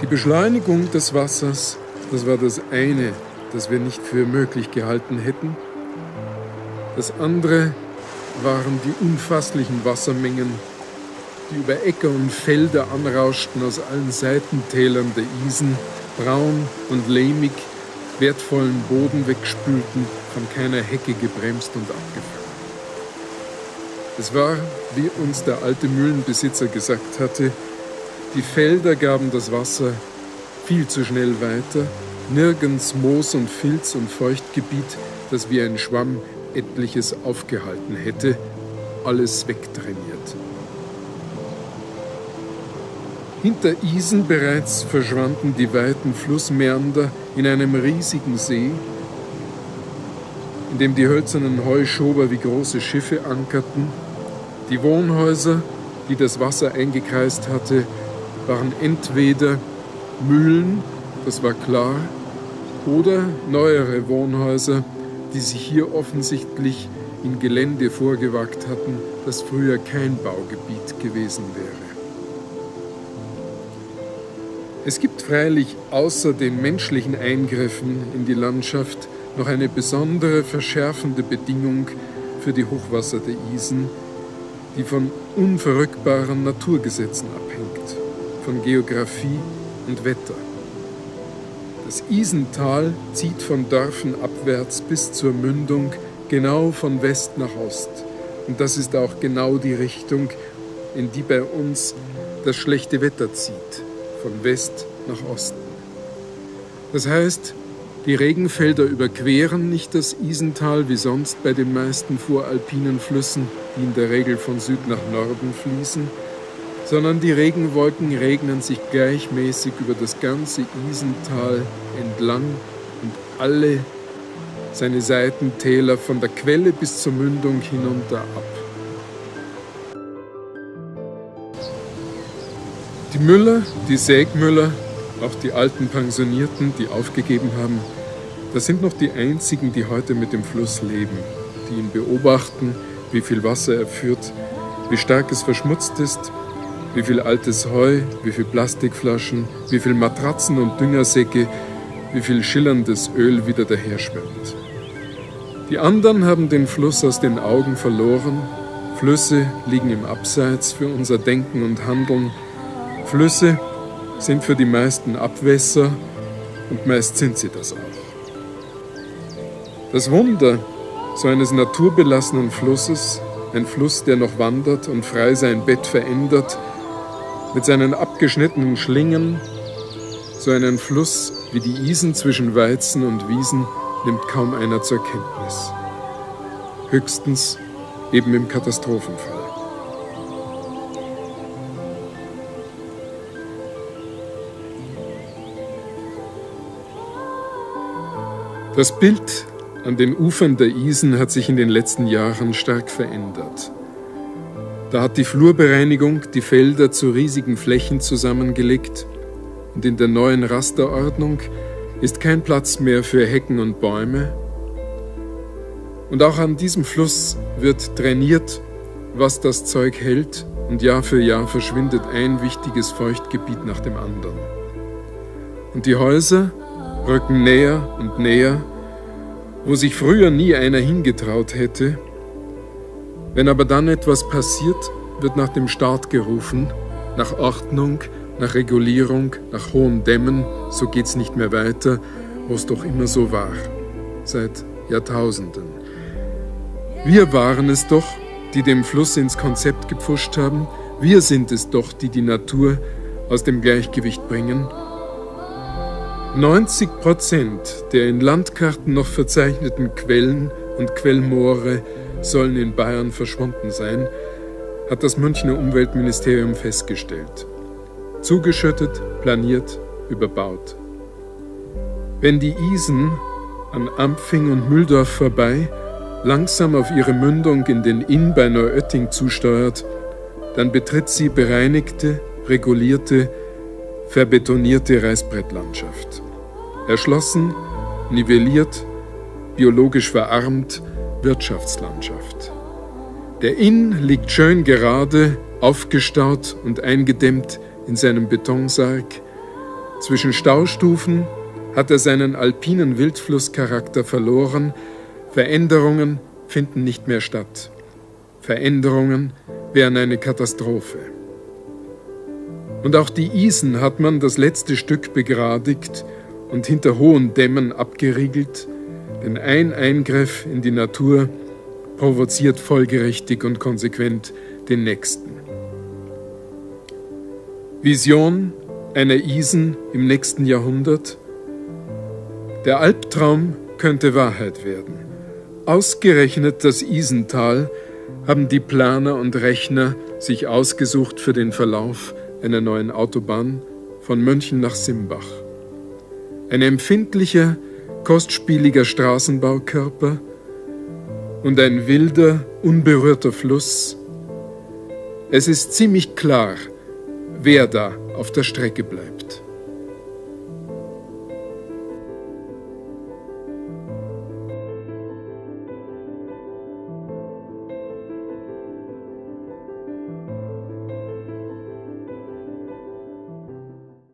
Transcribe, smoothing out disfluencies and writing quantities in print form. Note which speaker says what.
Speaker 1: Die Beschleunigung des Wassers, das war das eine, das wir nicht für möglich gehalten hätten. Das andere waren die unfasslichen Wassermengen, die über Äcker und Felder anrauschten aus allen Seitentälern der Isen, braun und lehmig, wertvollen Boden wegspülten, von keiner Hecke gebremst und abgefangen. Es war, wie uns der alte Mühlenbesitzer gesagt hatte, die Felder gaben das Wasser viel zu schnell weiter, nirgends Moos und Filz und Feuchtgebiet, das wie ein Schwamm etliches aufgehalten hätte, alles wegtrainiert. Hinter Isen bereits verschwanden die weiten Flussmäander in einem riesigen See, in dem die hölzernen Heuschober wie große Schiffe ankerten. Die Wohnhäuser, die das Wasser eingekreist hatte, waren entweder Mühlen, das war klar, oder neuere Wohnhäuser, die sich hier offensichtlich in Gelände vorgewagt hatten, das früher kein Baugebiet gewesen wäre. Es gibt freilich außer den menschlichen Eingriffen in die Landschaft noch eine besondere verschärfende Bedingung für die Hochwasser der Isen, die von unverrückbaren Naturgesetzen abhängt, von Geographie und Wetter. Das Isental zieht von Dörfern abwärts bis zur Mündung genau von West nach Ost. Und das ist auch genau die Richtung, in die bei uns das schlechte Wetter zieht, von West nach Osten. Das heißt, die Regenfelder überqueren nicht das Isental wie sonst bei den meisten voralpinen Flüssen, die in der Regel von Süd nach Norden fließen, sondern die Regenwolken regnen sich gleichmäßig über das ganze Isental entlang und alle seine Seitentäler von der Quelle bis zur Mündung hinunter ab. Die Müller, die Sägmüller, auch die alten Pensionierten, die aufgegeben haben, das sind noch die einzigen, die heute mit dem Fluss leben, die ihn beobachten, wie viel Wasser er führt, wie stark es verschmutzt ist, wie viel altes Heu, wie viel Plastikflaschen, wie viel Matratzen und Düngersäcke, wie viel schillerndes Öl wieder daherschwemmt. Die anderen haben den Fluss aus den Augen verloren. Flüsse liegen im Abseits für unser Denken und Handeln. Flüsse sind für die meisten Abwässer und meist sind sie das auch. Das Wunder so eines naturbelassenen Flusses, ein Fluss, der noch wandert und frei sein Bett verändert, mit seinen abgeschnittenen Schlingen, so einen Fluss wie die Isen zwischen Weizen und Wiesen nimmt kaum einer zur Kenntnis. Höchstens eben im Katastrophenfall. Das Bild an den Ufern der Isen hat sich in den letzten Jahren stark verändert. Da hat die Flurbereinigung die Felder zu riesigen Flächen zusammengelegt und in der neuen Rasterordnung ist kein Platz mehr für Hecken und Bäume. Und auch an diesem Fluss wird trainiert, was das Zeug hält, und Jahr für Jahr verschwindet ein wichtiges Feuchtgebiet nach dem anderen. Und die Häuser rücken näher und näher, wo sich früher nie einer hingetraut hätte. Wenn aber dann etwas passiert, wird nach dem Staat gerufen, nach Ordnung, nach Regulierung, nach hohen Dämmen, so geht's nicht mehr weiter, wo es doch immer so war, seit Jahrtausenden. Wir waren es doch, die dem Fluss ins Konzept gepfuscht haben, wir sind es doch, die die Natur aus dem Gleichgewicht bringen. 90% der in Landkarten noch verzeichneten Quellen und Quellmoore sollen in Bayern verschwunden sein, hat das Münchner Umweltministerium festgestellt. Zugeschüttet, planiert, überbaut. Wenn die Isen an Ampfing und Mühldorf vorbei langsam auf ihre Mündung in den Inn bei Neuötting zusteuert, dann betritt sie bereinigte, regulierte, verbetonierte Reißbrettlandschaft. Erschlossen, nivelliert, biologisch verarmt, Wirtschaftslandschaft. Der Inn liegt schön gerade, aufgestaut und eingedämmt in seinem Betonsarg. Zwischen Staustufen hat er seinen alpinen Wildflusscharakter verloren. Veränderungen finden nicht mehr statt. Veränderungen wären eine Katastrophe. Und auch die Isen hat man das letzte Stück begradigt und hinter hohen Dämmen abgeriegelt, denn ein Eingriff in die Natur provoziert folgerichtig und konsequent den nächsten. Vision einer Isen im nächsten Jahrhundert? Der Albtraum könnte Wahrheit werden. Ausgerechnet das Isental haben die Planer und Rechner sich ausgesucht für den Verlauf einer neuen Autobahn von München nach Simbach. Ein empfindlicher, kostspieliger Straßenbaukörper und ein wilder, unberührter Fluss. Es ist ziemlich klar, wer da auf der Strecke bleibt.